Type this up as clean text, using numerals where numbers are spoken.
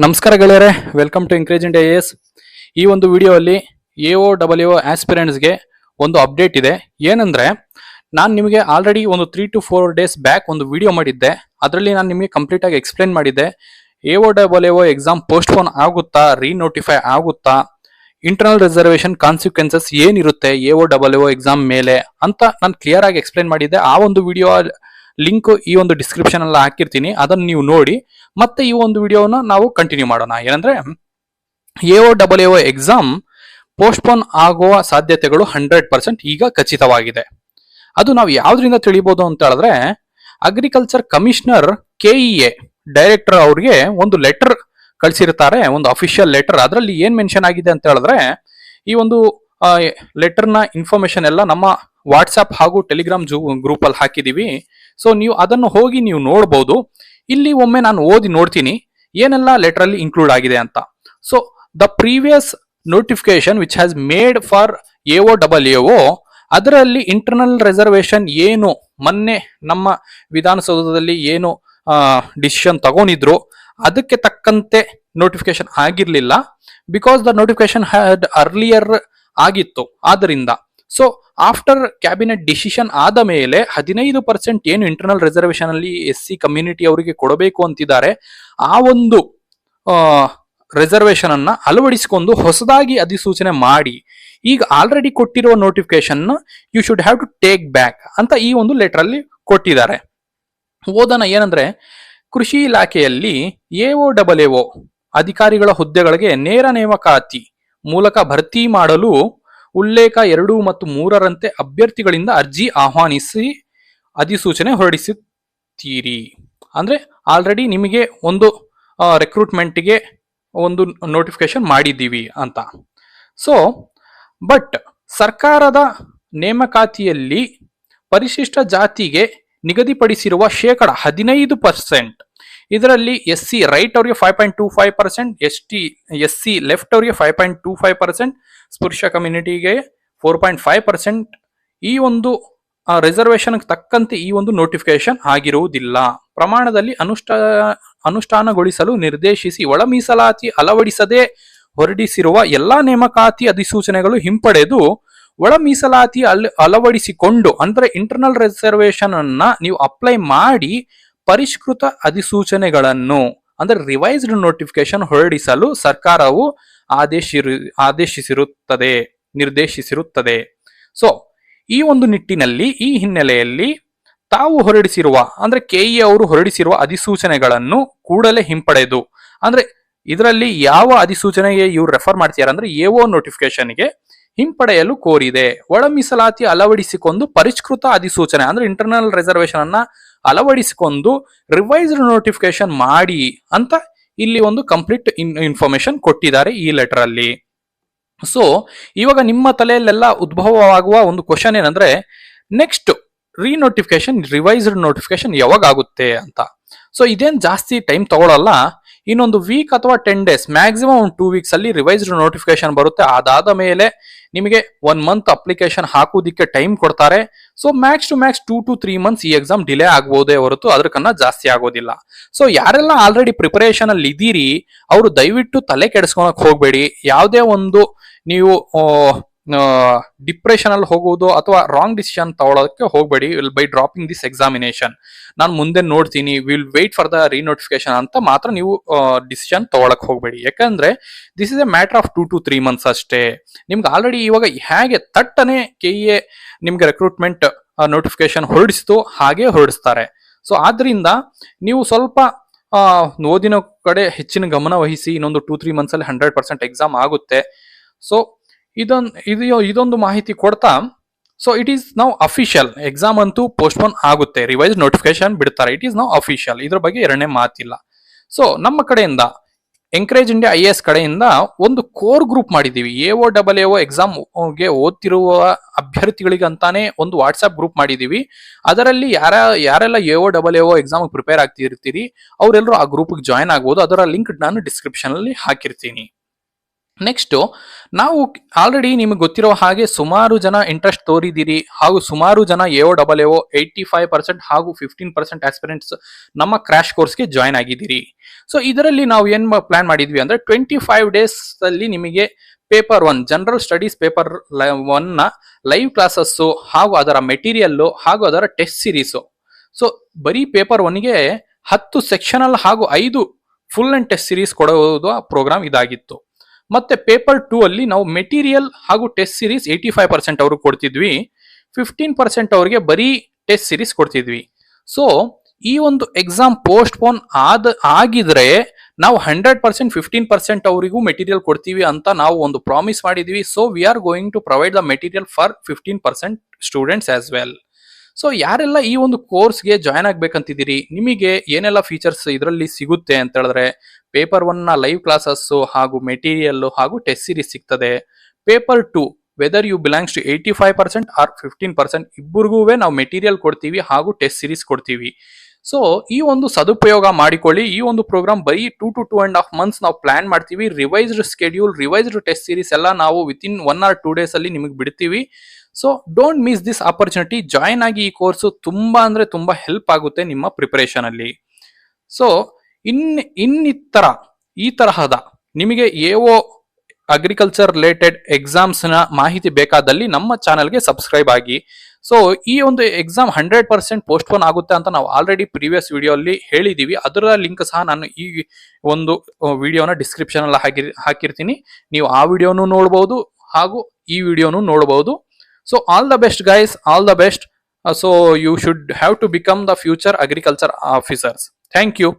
ನಮಸ್ಕಾರ ಗೆಳೆಯರೆ, welcome to encourage India S. ಈ ಒಂದು ವಿಡಿಯೋಲ್ಲಿ AOWO ಆಸ್ಪಿರೆಂಟ್ಸ್ಗೆ ಒಂದು ಅಪ್ಡೇಟ್ ಇದೆ. ಏನಂದ್ರೆ, ನಾನು ನಿಮಗೆ ಆಲ್ರೆಡಿ ಒಂದು 3 to 4 ಡೇಸ್ ಬ್ಯಾಕ್ ಒಂದು ವಿಡಿಯೋ ಮಾಡಿದ್ದೆ. ಅದರಲ್ಲಿ ನಾನು ನಿಮಗೆ ಕಂಪ್ಲೀಟ್ ಆಗಿ ಎಕ್ಸ್ಪ್ಲೈನ್ ಮಾಡಿದ್ದೆ. AOWO ಎಕ್ಸಾಮ್ ಪೋಸ್ಟ್ಪೋನ್ ಆಗುತ್ತಾ, ರೀನೋಟಿಫೈ ಆಗುತ್ತಾ, ಇಂಟರ್ನಲ್ ರಿಸರ್ವೇಶನ್ ಕಾನ್ಸಿಕ್ವೆನ್ಸಸ್ ಏನಿರುತ್ತೆ AOWO ಎಕ್ಸಾಮ್ ಮೇಲೆ ಅಂತ ನಾನು ಕ್ಲಿಯರ್ ಆಗಿ ಎಕ್ಸ್ಪ್ಲೈನ್ ಮಾಡಿದ್ದೆ. ಆ ಒಂದು ವಿಡಿಯೋ ಲಿಂಕ್ ಈ ಒಂದು ಡಿಸ್ಕ್ರಿಪ್ಷನ್ ಅಲ್ಲಿ ಹಾಕಿರ್ತೀನಿ, ಅದನ್ನು ನೀವು ನೋಡಿ. ಮತ್ತೆ ಈ ಒಂದು ವಿಡಿಯೋನ ನಾವು ಕಂಟಿನ್ಯೂ ಮಾಡೋಣ. ಏನಂದ್ರೆ, AOWO ಎಕ್ಸಾಮ್ ಪೋಸ್ಟ್ಪೋನ್ ಆಗುವ ಸಾಧ್ಯತೆಗಳು 100% ಈಗ ಖಚಿತವಾಗಿದೆ. ಅದು ನಾವು ಯಾವ್ದ್ರಿಂದ ತಿಳಿಬಹುದು ಅಂತ ಹೇಳಿದ್ರೆ, ಅಗ್ರಿಕಲ್ಚರ್ ಕಮಿಷನರ್ KEA ಡೈರೆಕ್ಟರ್ ಅವ್ರಿಗೆ ಒಂದು ಲೆಟರ್ ಕಳಿಸಿರ್ತಾರೆ, ಒಂದು ಅಫಿಷಿಯಲ್ ಲೆಟರ್. ಅದರಲ್ಲಿ ಏನ್ ಮೆನ್ಷನ್ ಆಗಿದೆ ಅಂತ ಹೇಳಿದ್ರೆ, ಈ ಒಂದು ಲೆಟರ್ನ ಇನ್ಫಾರ್ಮೇಶನ್ ಎಲ್ಲ ನಮ್ಮ ವಾಟ್ಸ್ಆಪ್ ಹಾಗೂ ಟೆಲಿಗ್ರಾಮ್ ಗ್ರೂಪ್ ಅಲ್ಲಿ ಹಾಕಿದೀವಿ. ಸೊ ನೀವು ಅದನ್ನು ಹೋಗಿ ನೀವು ನೋಡಬಹುದು. ಇಲ್ಲಿ ಒಮ್ಮೆ ನಾನು ಓದಿ ನೋಡ್ತೀನಿ ಏನೆಲ್ಲ ಲೆಟರ್ ಅಲ್ಲಿ ಇನ್ಕ್ಲೂಡ್ ಆಗಿದೆ ಅಂತ. So the previous notification which has made for AOWO, ಅದರಲ್ಲಿ ಇಂಟರ್ನಲ್ ರಿಸರ್ವೇಶನ್ ಏನು ಮೊನ್ನೆ ನಮ್ಮ ವಿಧಾನಸೌಧದಲ್ಲಿ ಏನು ಡಿಸಿಷನ್ ತಗೊಂಡಿದ್ರು ಅದಕ್ಕೆ ತಕ್ಕಂತೆ ನೋಟಿಫಿಕೇಶನ್ ಆಗಿರ್ಲಿಲ್ಲ. Because the notification had earlier ಆಗಿತ್ತು. ಆದ್ದರಿಂದ ಸೊ ಆಫ್ಟರ್ ಕ್ಯಾಬಿನೆಟ್ ಡಿಸಿಷನ್ ಆದ ಮೇಲೆ 15% ಏನು ಇಂಟರ್ನಲ್ ರಿಸರ್ವೇಶನ್ ಅಲ್ಲಿ SC ಕಮ್ಯುನಿಟಿ ಅವರಿಗೆ ಕೊಡಬೇಕು ಅಂತಿದ್ದಾರೆ, ಆ ಒಂದು ರಿಸರ್ವೇಶನ್ ಅನ್ನ ಅಳವಡಿಸಿಕೊಂಡು ಹೊಸದಾಗಿ ಅಧಿಸೂಚನೆ ಮಾಡಿ ಈಗ ಆಲ್ರೆಡಿ ಕೊಟ್ಟಿರುವ notification you should have to take back ಅಂತ ಈ ಒಂದು ಲೆಟರ್ ಅಲ್ಲಿ ಕೊಟ್ಟಿದ್ದಾರೆ. ಓದನ ಏನಂದ್ರೆ, ಕೃಷಿ ಇಲಾಖೆಯಲ್ಲಿ AOWO ಅಧಿಕಾರಿಗಳ ಹುದ್ದೆಗಳಿಗೆ ನೇರ ನೇಮಕಾತಿ ಮೂಲಕ ಭರ್ತಿ ಮಾಡಲು ಉಲ್ಲೇಖ 2 ಮತ್ತು 3ರಂತೆ ಅಭ್ಯರ್ಥಿಗಳಿಂದ ಅರ್ಜಿ ಆಹ್ವಾನಿಸಿ ಅಧಿಸೂಚನೆ ಹೊರಡಿಸುತ್ತೀರಿ. ಅಂದ್ರೆ ಆಲ್ರೆಡಿ ನಿಮಗೆ ಒಂದು ರೆಕ್ರೂಟ್ಮೆಂಟ್ಗೆ ಒಂದು ನೋಟಿಫಿಕೇಶನ್ ಮಾಡಿದ್ದೀವಿ ಅಂತ. ಸೊ ಬಟ್ ಸರ್ಕಾರದ ನೇಮಕಾತಿಯಲ್ಲಿ ಪರಿಶಿಷ್ಟ ಜಾತಿಗೆ ನಿಗದಿಪಡಿಸಿರುವ 15%, ಇದರಲ್ಲಿ SC ರೈಟ್ ಅವರಿಗೆ 5.25%, SC ಲೆಫ್ಟ್ ಅವರಿಗೆ 5.25%, ಸ್ಪುರುಷ ಕಮ್ಯುನಿಟಿಗೆ 4.5%. ಈ ಒಂದು ರಿಸರ್ವೇಶನ್ ತಕ್ಕಂತೆ ಈ ಒಂದು ನೋಟಿಫಿಕೇಶನ್ ಆಗಿರುವುದಿಲ್ಲ. ಪ್ರಮಾಣದಲ್ಲಿ ಅನುಷ್ಠಾನಗೊಳಿಸಲು ನಿರ್ದೇಶಿಸಿ ಒಳ ಮೀಸಲಾತಿ ಅಳವಡಿಸದೆ ಹೊರಡಿಸಿರುವ ಎಲ್ಲಾ ನೇಮಕಾತಿ ಅಧಿಸೂಚನೆಗಳು ಹಿಂಪಡೆದು ಒಳ ಮೀಸಲಾತಿ ಅಳವಡಿಸಿಕೊಂಡು, ಅಂದ್ರೆ ಇಂಟರ್ನಲ್ ರಿಸರ್ವೇಶನ್ ಅನ್ನ ನೀವು ಅಪ್ಲೈ ಮಾಡಿ ಪರಿಷ್ಕೃತ ಅಧಿಸೂಚನೆಗಳನ್ನು ಅಂದ್ರೆ ರಿವೈಸ್ಡ್ ನೋಟಿಫಿಕೇಶನ್ ಹೊರಡಿಸಲು ಸರ್ಕಾರವು ನಿರ್ದೇಶಿಸಿರುತ್ತದೆ. ಸೊ ಈ ಒಂದು ನಿಟ್ಟಿನಲ್ಲಿ, ಈ ಹಿನ್ನೆಲೆಯಲ್ಲಿ ತಾವು ಹೊರಡಿಸಿರುವ ಅಂದ್ರೆ KE ಅವರು ಹೊರಡಿಸಿರುವ ಅಧಿಸೂಚನೆಗಳನ್ನು ಕೂಡಲೇ ಹಿಂಪಡೆದು, ಅಂದ್ರೆ ಇದರಲ್ಲಿ ಯಾವ ಅಧಿಸೂಚನೆಗೆ ಇವ್ರು ರೆಫರ್ ಮಾಡ್ತಿದ್ದಾರೆ ಅಂದ್ರೆ AO ನೋಟಿಫಿಕೇಶನ್ಗೆ ಹಿಂಪಡೆಯಲು ಕೋರಿದೆ. ಒಳ ಮೀಸಲಾತಿ ಅಳವಡಿಸಿಕೊಂಡು ಪರಿಷ್ಕೃತ ಅಧಿಸೂಚನೆ ಅಂದ್ರೆ ಇಂಟರ್ನಲ್ ರಿಸರ್ವೇಶನ್ ಅನ್ನ ಅಳವಡಿಸಿಕೊಂಡು ರಿವೈಸ್ಡ್ ನೋಟಿಫಿಕೇಶನ್ ಮಾಡಿ ಅಂತ ಇಲ್ಲಿ ಒಂದು ಕಂಪ್ಲೀಟ್ ಇನ್ಫಾರ್ಮೇಶನ್ ಕೊಟ್ಟಿದ್ದಾರೆ ಈ ಲೆಟರ್ ಅಲ್ಲಿ. ಸೊ ಇವಾಗ ನಿಮ್ಮ ತಲೆಯಲ್ಲೆಲ್ಲ ಉದ್ಭವವಾಗುವ ಒಂದು ಕ್ವಶನ್ ಏನಂದ್ರೆ, ನೆಕ್ಸ್ಟ್ ರೀನೋಟಿಫಿಕೇಶನ್, ರಿವೈಸ್ಡ್ ನೋಟಿಫಿಕೇಶನ್ ಯಾವಾಗ ಆಗುತ್ತೆ ಅಂತ. ಸೊ ಇದೇನ್ ಜಾಸ್ತಿ ಟೈಮ್ ತಗೊಳ್ಳಲ್ಲ, ಇನ್ನೊಂದು ವೀಕ್ ಅಥವಾ 10 ಡೇಸ್, ಮ್ಯಾಕ್ಸಿಮಮ್ ಒಂದು 2 ವೀಕ್ಸ್ ಅಲ್ಲಿ ರಿವೈಸ್ಡ್ ನೋಟಿಫಿಕೇಶನ್ ಬರುತ್ತೆ. ಅದಾದ ಮೇಲೆ ನಿಮಗೆ 1 ಮಂತ್ ಅಪ್ಲಿಕೇಶನ್ ಹಾಕುವುದಕ್ಕೆ ಟೈಮ್ ಕೊಡ್ತಾರೆ. So max to max 2 to 3 months ಈ ಎಕ್ಸಾಮ್ ಡಿಲೇ ಆಗಬಹುದೇ ಹೊರತು ಅದಕ್ಕನ್ನ ಜಾಸ್ತಿ ಆಗೋದಿಲ್ಲ. ಸೊ ಯಾರೆಲ್ಲ ಆಲ್ರೆಡಿ ಪ್ರಿಪರೇಷನ್ ಅಲ್ಲಿ ಇದ್ದೀರಿ ಅವರು ದಯವಿಟ್ಟು ತಲೆ ಕೆಡಿಸ್ಕೊಳಕ್ ಹೋಗ್ಬೇಡಿ. ಯಾವುದೇ ಒಂದು ನೀವು ಡಿಪ್ರೆಷನ್ ಅಲ್ಲಿ ಹೋಗುವುದು ಅಥವಾ ರಾಂಗ್ ಡಿಸಿಷನ್ ತಗೊಳ್ಳೋದಕ್ಕೆ ಹೋಗ್ಬೇಡಿ ಬೈ ಡ್ರಾಪಿಂಗ್ ದಿಸ್ ಎಕ್ಸಾಮಿನೇಷನ್. ನಾನು ಮುಂದೆ ನೋಡ್ತೀನಿ, ವಿಲ್ ವೇಟ್ ಫಾರ್ ದ ರೀನೋಟಿಫಿಕೇಶನ್ ಅಂತ ಮಾತ್ರ ನೀವು ಡಿಸಿಷನ್ ತಗೊಳಕ್ ಹೋಗ್ಬೇಡಿ. ಯಾಕಂದ್ರೆ this is A matter of 2 to 3 months ಅಷ್ಟೇ. ನಿಮ್ಗೆ ಆಲ್ರೆಡಿ ಇವಾಗ ಹೇಗೆ ತಟ್ಟನೆ KEA ನಿಮ್ಗೆ ರೆಕ್ರೂಟ್ಮೆಂಟ್ ನೋಟಿಫಿಕೇಶನ್ ಹೊರಡಿಸಿತು ಹಾಗೆ ಹೊರಡಿಸ್ತಾರೆ. ಸೊ ಆದ್ರಿಂದ ನೀವು ಸ್ವಲ್ಪ ಓದಿನ ಕಡೆ ಹೆಚ್ಚಿನ ಗಮನ ವಹಿಸಿ. ಇನ್ನೊಂದು 2-3 ಮಂತ್ಸ್ ಅಲ್ಲಿ 100% ಎಕ್ಸಾಮ್ ಆಗುತ್ತೆ. ಸೊ ಇದೊಂದು ಮಾಹಿತಿ ಕೊಡ್ತಾ, so it is now official, exam ಅಂತೂ ಪೋಸ್ಟ್ಪೋನ್ ಆಗುತ್ತೆ, ರಿವೈಸ್ ನೋಟಿಫಿಕೇಶನ್ ಬಿಡ್ತಾರೆ. ಇಟ್ ಈಸ್ ನೌ ಅಫಿಷಿಯಲ್, ಇದ್ರ ಬಗ್ಗೆ ಎರಡನೇ ಮಾತಿಲ್ಲ. ಸೊ ನಮ್ಮ ಕಡೆಯಿಂದ ಎಂಕರೇಜ್ ಇಂಡಿಯಾ IAS ಕಡೆಯಿಂದ ಒಂದು ಕೋರ್ ಗ್ರೂಪ್ ಮಾಡಿದ್ದೀವಿ. AOWO ಎಕ್ಸಾಮ್ಗೆ ಓದ್ತಿರುವ ಅಭ್ಯರ್ಥಿಗಳಿಗಂತಾನೆ ಒಂದು ವಾಟ್ಸ್ಆಪ್ ಗ್ರೂಪ್ ಮಾಡಿದ್ದೀವಿ. ಅದರಲ್ಲಿ ಯಾರೆಲ್ಲ AOWO ಎಕ್ಸಾಮ್ ಪ್ರಿಪೇರ್ ಆಗ್ತಿರ್ತೀರಿ ಅವರೆಲ್ಲರೂ ಆ ಗ್ರೂಪ್ಗೆ ಜಾಯ್ನ್ ಆಗ್ಬೋದು. ಅದರ ಲಿಂಕ್ ನಾನು ಡಿಸ್ಕ್ರಿಪ್ಷನ್ ಅಲ್ಲಿ ಹಾಕಿರ್ತೀನಿ. ನೆಕ್ಸ್ಟ್, ನಾವು ಆಲ್ರೆಡಿ ನಿಮಗೆ ಗೊತ್ತಿರೋ ಹಾಗೆ ಸುಮಾರು ಜನ ಇಂಟ್ರೆಸ್ಟ್ ತೋರಿದಿರಿ ಹಾಗೂ ಸುಮಾರು ಜನ AO 85% ಹಾಗೂ 15% ಆಸ್ಪಿರೆಂಟ್ಸ್ ನಮ್ಮ ಕ್ರಾಶ್ ಕೋರ್ಸ್ಗೆ ಜಾಯ್ನ್ ಆಗಿದ್ದೀರಿ. ಸೊ ಇದರಲ್ಲಿ ನಾವು ಏನ್ ಪ್ಲಾನ್ ಮಾಡಿದ್ವಿ ಅಂದ್ರೆ 25 ಡೇಸ್ ಅಲ್ಲಿ ನಿಮಗೆ ಪೇಪರ್ 1 ಜನರಲ್ ಸ್ಟಡೀಸ್ ಪೇಪರ್ 1 ನ ಲೈವ್ ಕ್ಲಾಸಸ್ ಹಾಗೂ ಅದರ ಮೆಟೀರಿಯಲ್ ಹಾಗೂ ಅದರ ಟೆಸ್ಟ್ ಸೀರೀಸ್. ಸೊ ಬರೀ ಪೇಪರ್ 1ಗೆ 10 ಸೆಕ್ಷನಲ್ ಹಾಗೂ 5 ಫುಲ್ ಅಂಡ್ ಟೆಸ್ಟ್ ಸೀರೀಸ್ ಕೊಡುವುದು ಪ್ರೋಗ್ರಾಮ್ ಇದಾಗಿತ್ತು. ಮತ್ತೆ ಪೇಪರ್ 2 ಅಲ್ಲಿ ನಾವು ಮೆಟೀರಿಯಲ್ ಹಾಗೂ ಟೆಸ್ಟ್ ಸೀರೀಸ್ 85% ಅವ್ರಿಗೆ ಕೊಡ್ತಿದ್ವಿ, 15% ಅವ್ರಿಗೆ ಬರೀ ಟೆಸ್ಟ್ ಸೀರೀಸ್ ಕೊಡ್ತಿದ್ವಿ. ಸೊ ಈ ಒಂದು ಎಕ್ಸಾಮ್ ಪೋಸ್ಟ್ ಪೋನ್ ಆಗಿದ್ರೆ ನಾವು 100% 15% ಅವರಿಗೂ ಮೆಟೀರಿಯಲ್ ಕೊಡ್ತೀವಿ ಅಂತ ನಾವು ಒಂದು ಪ್ರಾಮಿಸ್ ಮಾಡಿದ್ವಿ. So we are going to provide the material for 15% students as well. So ಯಾರೆಲ್ಲ ಈ ಒಂದು ಕೋರ್ಸ್ಗೆ ಜಾಯ್ನ್ ಆಗ್ಬೇಕಂತಿದ್ದೀರಿ, ನಿಮಗೆ ಏನೆಲ್ಲ ಫೀಚರ್ಸ್ ಇದರಲ್ಲಿ ಸಿಗುತ್ತೆ ಅಂತ ಹೇಳಿದ್ರೆ, ಪೇಪರ್ 1 ನ ಲೈವ್ ಕ್ಲಾಸಸ್ ಹಾಗೂ ಮೆಟೀರಿಯಲ್ ಹಾಗೂ ಟೆಸ್ಟ್ ಸೀರೀಸ್ ಸಿಗ್ತದೆ. Paper 2 whether you belongs to 85% or 15% ಇಬ್ಬರಿಗೂ ನಾವು ಮೆಟೀರಿಯಲ್ ಕೊಡ್ತೀವಿ ಹಾಗೂ ಟೆಸ್ಟ್ ಸೀರೀಸ್ ಕೊಡ್ತೀವಿ. ಸೊ ಈ ಒಂದು ಸದುಪಯೋಗ ಮಾಡಿಕೊಳ್ಳಿ. ಈ ಒಂದು ಪ್ರೋಗ್ರಾಮ್ ಬರೀ 2 to 2.5 months ನಾವು ಪ್ಲಾನ್ ಮಾಡ್ತೀವಿ. Revised schedule, revised test series ಎಲ್ಲ ನಾವು ವಿತಿನ್ 1 or 2 days ಅಲ್ಲಿ ನಿಮಗೆ ಬಿಡ್ತೀವಿ. So don't miss this opportunity. Join ಆಗಿ ಈ ಕೋರ್ಸು ತುಂಬಾ ಅಂದ್ರೆ ತುಂಬಾ ಹೆಲ್ಪ್ ಆಗುತ್ತೆ ನಿಮ್ಮ ಪ್ರಿಪರೇಷನ್ ಅಲ್ಲಿ. ಸೊ ಇನ್ನಿತರ ಈ ತರಹದ ನಿಮಗೆ AO ಅಗ್ರಿಕಲ್ಚರ್ ರಿಲೇಟೆಡ್ ಎಕ್ಸಾಮ್ಸ್ ನ ಮಾಹಿತಿ ಬೇಕಾದಲ್ಲಿ ನಮ್ಮ ಚಾನೆಲ್ಗೆ ಸಬ್ಸ್ಕ್ರೈಬ್ ಆಗಿ. ಸೊ ಈ ಒಂದು ಎಕ್ಸಾಮ್ 100% ಪೋಸ್ಟ್ ಪೋನ್ ಆಗುತ್ತೆ ಅಂತ ನಾವು ಆಲ್ರೆಡಿ ಪ್ರೀವಿಯಸ್ ವಿಡಿಯೋ ಅಲ್ಲಿ ಹೇಳಿದೀವಿ. ಅದರ ಲಿಂಕ್ ಸಹ ನಾನು ಈ ಒಂದು ವಿಡಿಯೋನ ಡಿಸ್ಕ್ರಿಪ್ಷನ್ ಅಲ್ಲಿ ಹಾಕಿರ್ತೀನಿ. ನೀವು ಆ ವಿಡಿಯೋನು ನೋಡಬಹುದು ಹಾಗೂ ಈ ವಿಡಿಯೋನು ನೋಡಬಹುದು. So all the best guys, all the best. So you should have to become the future agriculture officers. Thank you.